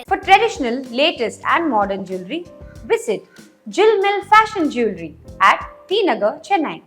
For traditional, latest and modern jewelry, visit Jill Mill Fashion Jewelry at T Nagar, Chennai.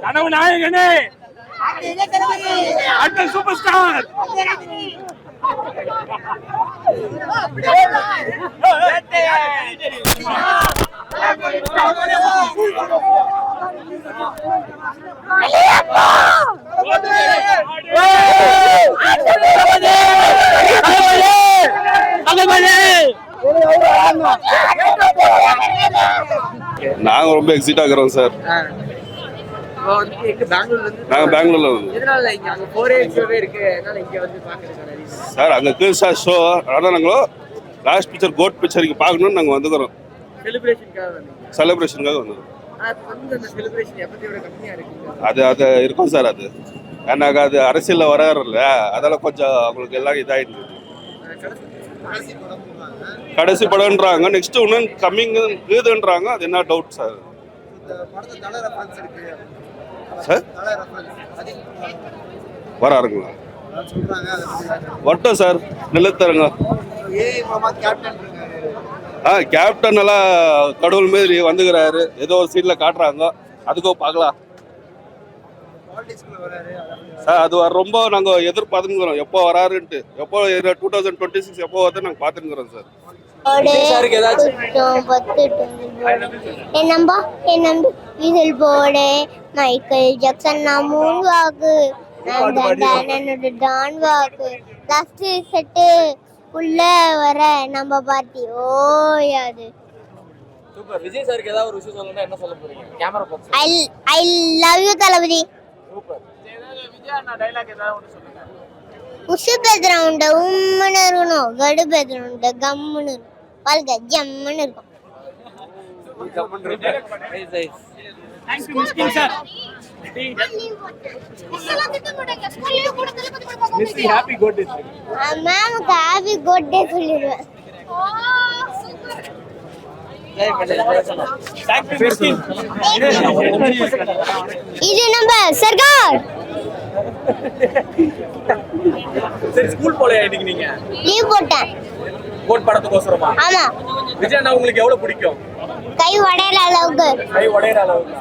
கனவு நாயகனே அடுத்த super star நாங்க ரொம்ப excite ஆகுறோம் sir. நாங்க பெங்களூர்ல சார் அங்க கிருஷ்ணா ஷோ நடனங்களோ லாஸ்ட் பிக்சர் கோட் பிக்சர் இங்க பார்க்கணும்னு நாங்க வந்துக்கிறோம். செலிப்ரேஷனுக்காக வந்துக்கிறோம். அது அது இருக்கும் சார். அது எனக்கு அது அரசியல்ல வராருல்ல, அதெல்லாம் கொஞ்சம் அவங்களுக்கு எல்லாம் இதாயிடுது. கடைசி படம்ன்றாங்க, நெக்ஸ்ட் இன்னும் கம்மிங் இதுன்றாங்க. அது என்ன டவுட் சார்? சார் வராருங்களா? வட்டம் சார் நிலத்தரங்க. கேப்டன் எல்லாம் கடவுள் மாதிரி வந்துக்கிறாரு. ஏதோ ஒரு சீன்ல காட்டுறாங்க, அதுக்கோ பார்க்கலாம் சார். அது ரொம்ப நாங்க எதிர்பார்த்துக்கிறோம் எப்போ வராருன்ட்டு. எப்போ 2026 எப்போ வருது நாங்க பார்த்துக்கிறோம் சார். மைக்கேல் ஜாக்சன் மூணு வாக்கு டான் வாக்கு லாஸ்ட் செட்டு உள்ள வர நம்ம பார்ட்டி ஓயாது. சூப்பர். விஜய் சாருக்கு ஏதாவது ஒரு விஷயம் சொல்லணும்னா என்ன சொல்ல போறீங்க? Camera box. I love you Thalapathy. Super. Vijay அண்ணா டயலாக் ஏதாவது ஒன்னு சொல்லுங்க. உஷு பேத்ரவுண்ட உம்மன இருக்கணும், கடு பேத்ரவுண்ட கம்முன்னு வாழ்க ஜம்முன்னு இருக்கும். Thank you Mysskin sir. Mysskin happy birthday. மேம்க்கு ஹேப்பி பர்த்டே சொல்லிடுவேன். Thank you Mysskin. இது நம்ம சர்கார். சரி, ஸ்கூல் போலையா இன்னைக்கு நீங்க? லீவ் போட்டேன். கோட் படத்துக்கோசரமா? ஆமா. விஜய் அண்ணா உங்களுக்கு எவ்வளவு பிடிக்கும்? கை உடையற அளவுக்கு. கை உடையற அளவுக்கு.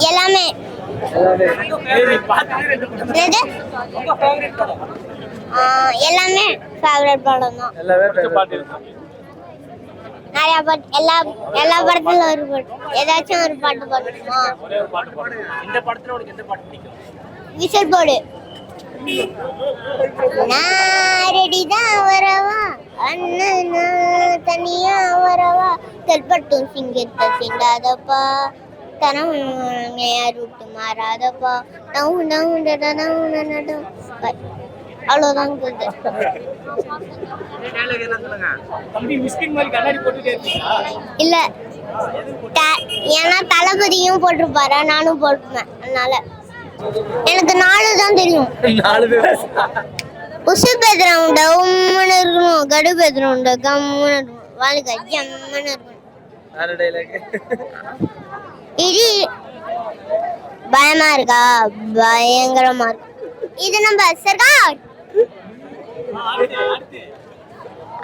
எல்லாமே எல்லாமே ஃபேவரட் படம் தான். நிறைய பாட்டு எல்லா படத்துல ஒரு பாட்டு ஏதாச்சும் ஒரு பாட்டு பாடணுமா? இந்த படத்துல உங்களுக்கு எந்த பாட்டு பிடிக்கும்? விசில் போடு. நான் ரெடிதான் வரவா அண்ணா தனியா வரவா கல்பட்டும் சிங்கத்தை சிண்டாதப்பா தனம் யாருட்டு மாறாதப்பா அவ்வளோதான். இல்ல ஏன்னா தளபதியும் போட்டிருப்பாரு, நானும் போட்டுப்பேன். அதனால எனக்கு 4 தான் தெரியும். உசு பேத்ரவுண்ட உம்முன்னு இருக்கணும், கடு பேத்ரவுண்ட கம்முன்னு இருக்கணும், வாழ்க்கை ஜம்முன்னு இருக்கணும். இது பயமா இருக்கா? பயங்கரமா இருக்கு. இது நம்ம சர்கார்.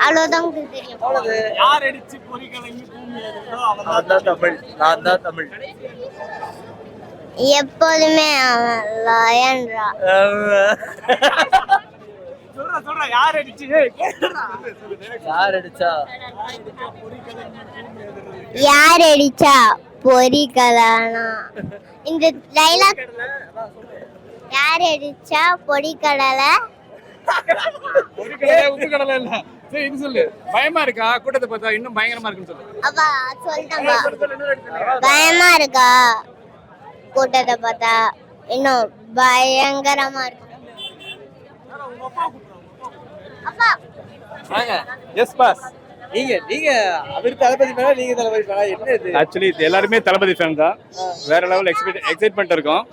அவ்வளவுதான் தெரியும். யார் அடிச்சு பொறி கலங்கி பூமி ஏறுதோ அவன்தான் தமிழ். நான் தான் தமிழ். எப்போதுமே அவன் லயன்ரா. சொல்ற யார் அடிச்சு? யார் அடிச்சா? யார் அடிச்சா பொறி கலானா? இந்த டைலாக் யார் அடிச்சா பொறி கடலை? பொறி கடலை உப்பு கடலை இல்ல. சரி இது சொல்லு. பயமா இருக்கா? கூட்டத்தை பார்த்தா இன்னும் பயங்கரமா இருக்குன்னு சொல்லு. அப்பா சொல்லிட்டாங்க. பயமா இருக்கா? கூட்டத்தை பார்த்தா இன்னும் பயங்கரமா இருக்கும். அப்பா வாங்க. Yes boss. நீங்க அவர் தளபதி மேல நீங்க தளபதி மேல என்ன இது? ஆக்சுவலி எல்லாருமே தளபதி ஃபேன் தான். வேற லெவல் எக்ஸைட்மெண்ட் இருக்கும்.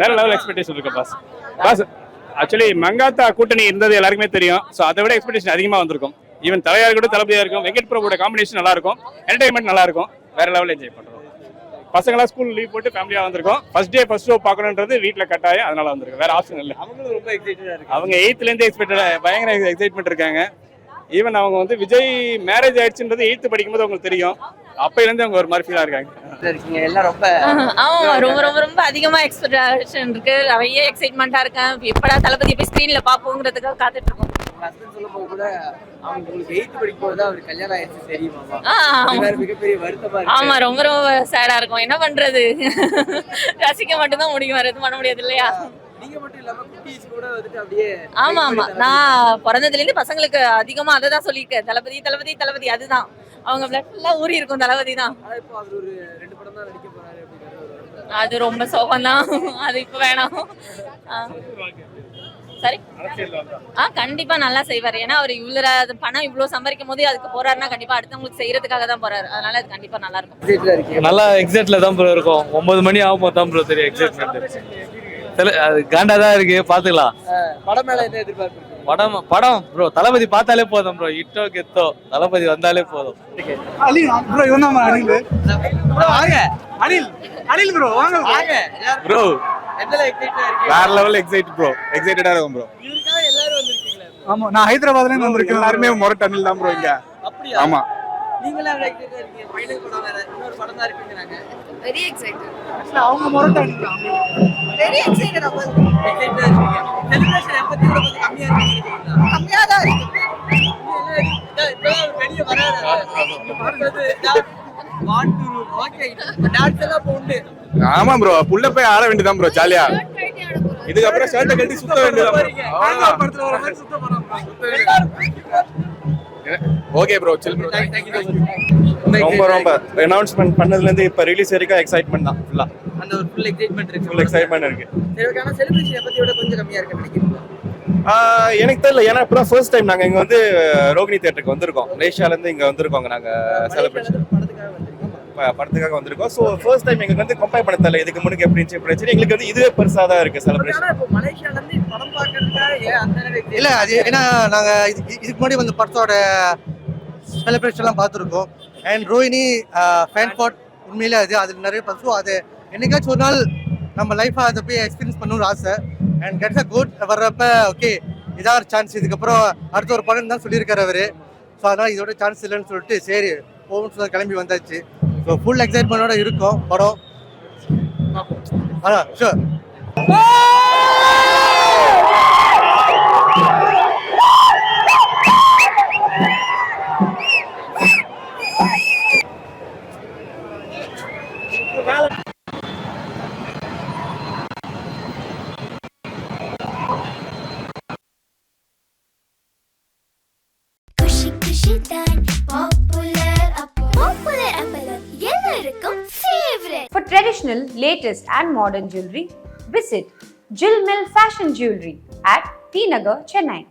வேற லெவல் எக்ஸ்பெக்டேஷன் இருக்கு பாஸ். ஆக்சுவலி மங்காத்தா கூட்டணி இருந்தது எல்லாருக்குமே தெரியும். ஸோ அதை விட எக்ஸ்பெக்டேஷன் அதிகமாக வந்திருக்கும். ஈவன் தலையாக கூட தளபதியாக இருக்கும். வெங்கட் பிரபுவோட காம்பினேஷன் நல்லா இருக்கும். என்டர்டைன்மெண்ட் நல்லா இருக்கும். வேற லெவல் என்ஜாய் பண்றோம். பசங்களாம் ஸ்கூல் லீவ் போட்டு ஃபேமிலியாக வந்திருக்கோம். ஃபர்ஸ்ட் டே ஃபர்ஸ்ட் ஷோ பார்க்கணுன்றது வீட்டில் கட்டாயம். அதனால வந்திருக்கும். வேற ஆப்ஷன் இல்லை. அவங்களும் ரொம்ப எக்ஸைட்டடா இருக்கு. அவங்க 8th பயங்கர எக்ஸைட்மெண்ட் இருக்காங்க. ஈவன் அவங்க வந்து விஜய் மேரேஜ் ஆயிடுச்சுன்றது 8th படிக்கும்போது அவங்களுக்கு தெரியும். அப்பையிலேருந்து அவங்க ஒரு மாதிரி ஃபீலாக இருக்காங்க. இருக்கீங்க எல்லாம் ரொம்ப ஆமா ரொம்ப ரொம்ப ரொம்ப அதிகமா எக்ஸ்பெக்டேஷன் இருக்கு. நிறைய எக்ஸைட்மெண்டா இருக்கேன். எப்படா தளபதி போய் ஸ்கிரீன்ல பாப்போங்கிறதுக்காக காத்துட்டு இருக்கோம். ஹஸ்பண்ட் சொல்லும்போது கூட அவங்க உங்களுக்கு 8th படிக்கும்போது அவர் கல்யாணம் ஆயிடுச்சு தெரியுமா? ஆமா. மிகப்பெரிய வருத்தமா ஆமா இருக்கு. ரொம்ப ரொம்ப சேடா இருக்கும். என்ன பண்றது, ரசிக்க மட்டும்தான் முடியும், வேற எதுவும் பண்ண முடியாது இல்லையா? நீங்க மட்டும் இல்லாம குட்டீஸ் கூட வந்துட்டு அப்படியே ஆமா ஆமா, நான் பிறந்ததுல இருந்து பசங்களுக்கு அதிகமா அதை தான் சொல்லியிருக்கேன். தளபதி தளபதி தளபதி, அதுதான் அவங்க பிளட் ஃபுல்லா ஊறி இருக்கும். தளபதி தான். ஆனா இப்போ அவர் ஒரு 2 படம் தான் நடிக்க போறாரு அப்படிங்கிறது அது ரொம்ப சோகம் தான். அது இப்ப வேணாம். சரி, கண்டிப்பா நல்லா செய்வாரு. ஏன்னா அவர் இவ்வளவு பணம் இவ்வளவு சம்பாதிக்கும் போது அதுக்கு போறாருன்னா கண்டிப்பா அடுத்தவங்களுக்கு செய்யறதுக்காக தான் போறாரு. அதனால அது கண்டிப்பா நல்லா இருக்கும். எக்ஸைட்டடா இருக்கீங்க. நல்லா எக்ஸைட்ல தான் ப்ரோ இருக்கும். 9 மணி ஆகும் தான் ப்ரோ தெரியும் எக்ஸைட்மெண்ட். அது காண்டா தான் இருக்கு, பாத்துக்கலாம். படம் மேல என்ன எதிர்பார்ப்பு? படம் ப்ரோ தளபதி பார்த்தாலே போதும் ப்ரோ. இட்டோ கெத்தோ தளபதி வந்தாலே போதும். ப்ரோ இவன் தான் அனில். வாங்க அனில் ப்ரோ வாங்க ப்ரோ எந்தல எக்ஸைட்டடா இருக்கீங்க? வேற லெவல் எக்ஸைட்டடா இருக்கும் ப்ரோ. இவருக்காக எல்லாரும் வந்திருக்கீங்களா? ஆமா, நான் ஹைதராபாத்ல இருந்து வந்திருக்கேன். எல்லாருமே மொரட் அனில் தான் ப்ரோ இங்க. அப்படியா? ஆமா. நீங்களா எக்ஸைட்டடா இருக்கீங்க? ஃபைனல் படம் வேற இன்னொரு படம் தான் இருக்குங்கறாங்க. Very excited. அவங்க முரட்டை அடிக்கலாம். Very excited. எக்ஸைட்டடா இருக்கீங்க. செலிப்ரேஷன் எப்பத்தி கூட கொஞ்சம் கம்மியா இருக்கு. கம்மியா தான் இருக்கு. இப்பதான் வெளிய வராரு. டான்ஸ் எல்லாம் போண்டு. ஆமா ப்ரோ, புள்ள போய் ஆட வேண்டியதான் ப்ரோ ஜாலியா. இதுக்கப்புறம் ஷர்ட்டை கட்டி சுத்த வேண்டியதான் படத்துல வர மாதிரி சுத்த போறோம். Okay bro, chill bro. ரொம்ப அனௌன்ஸ்மெண்ட் பண்ணதுல இருந்து இப்ப ரிலீஸ் வரைக்கும் எக்ஸைட்மெண்ட் தான் ஃபுல்லா. அந்த ஒரு ஃபுல் எக்ஸைட்மெண்ட் இருக்கு. ஃபுல் எக்ஸைட்மெண்ட் இருக்கு. சரி, ஓகே. ஆனா செலிப்ரேஷன் எப்பத்தி விட கொஞ்சம் கம்மியா இருக்கு நினைக்கிறீங்களா? எனக்கு தெரியல. ஏன்னா இப்பதான் ஃபர்ஸ்ட் டைம் நாங்க இங்க வந்து ரோகிணி தியேட்டருக்கு வந்திருக்கோம். மலேசியால இருந்து இங்க வந்திருக்கோங்க. நாங்க செலிப்ரேஷன் படத்துக்காக வந்திருக்கோம். படத்துக்காக வந்திருக்கோம். ஸோ ஃபர்ஸ்ட் டைம் எங்களுக்கு வந்து கம்பேர் பண்ண தெரியல. இதுக்கு முன்னாடி எப்படி இருந்துச்சு எங்களுக்கு வந்து இதுவே பெருசா தான் இருக்கு செலிப்ரேஷன். ஆனா இப்போ மலேசியால இருந்து படம் பார்க்கறதுக்காக ஏன் அந்த அளவுக்கு இல்ல, அது ஏன்னா நாங்க இதுக்கு முன்னாடி வந்து படத்தோட செலிப்ரேஷன்லாம் பார்த்துருக்கோம். அண்ட் ரோஹினி ஃபேன் பாட் உண்மையிலே அது நிறைய பசு. அது என்னைக்காச்சும் ஒரு நாள் நம்ம லைஃபை அதை போய் எக்ஸ்பீரியன்ஸ் பண்ணணும்னு ஆசை. அண்ட் கெட்ஸ் அ குட் வர்றப்ப ஓகே இதான் ஒரு சான்ஸ். இதுக்கப்புறம் அடுத்த ஒரு படம் தான் சொல்லியிருக்காரு அவரு. ஸோ அதனால் இதோட சான்ஸ் இல்லைன்னு சொல்லிட்டு சரி போகணும்னு சொல்லி கிளம்பி வந்தாச்சு. ஸோ ஃபுல் எக்ஸைட்மெண்டோட இருக்கும் படம். அதான் ஷூர். குஷி குஷி தான் பாப்புலர் அப்பல எல்லாருக்கும் favourite. For traditional, latest and modern jewelry, visit Jill Mill Fashion Jewelry at T Nagar, Chennai.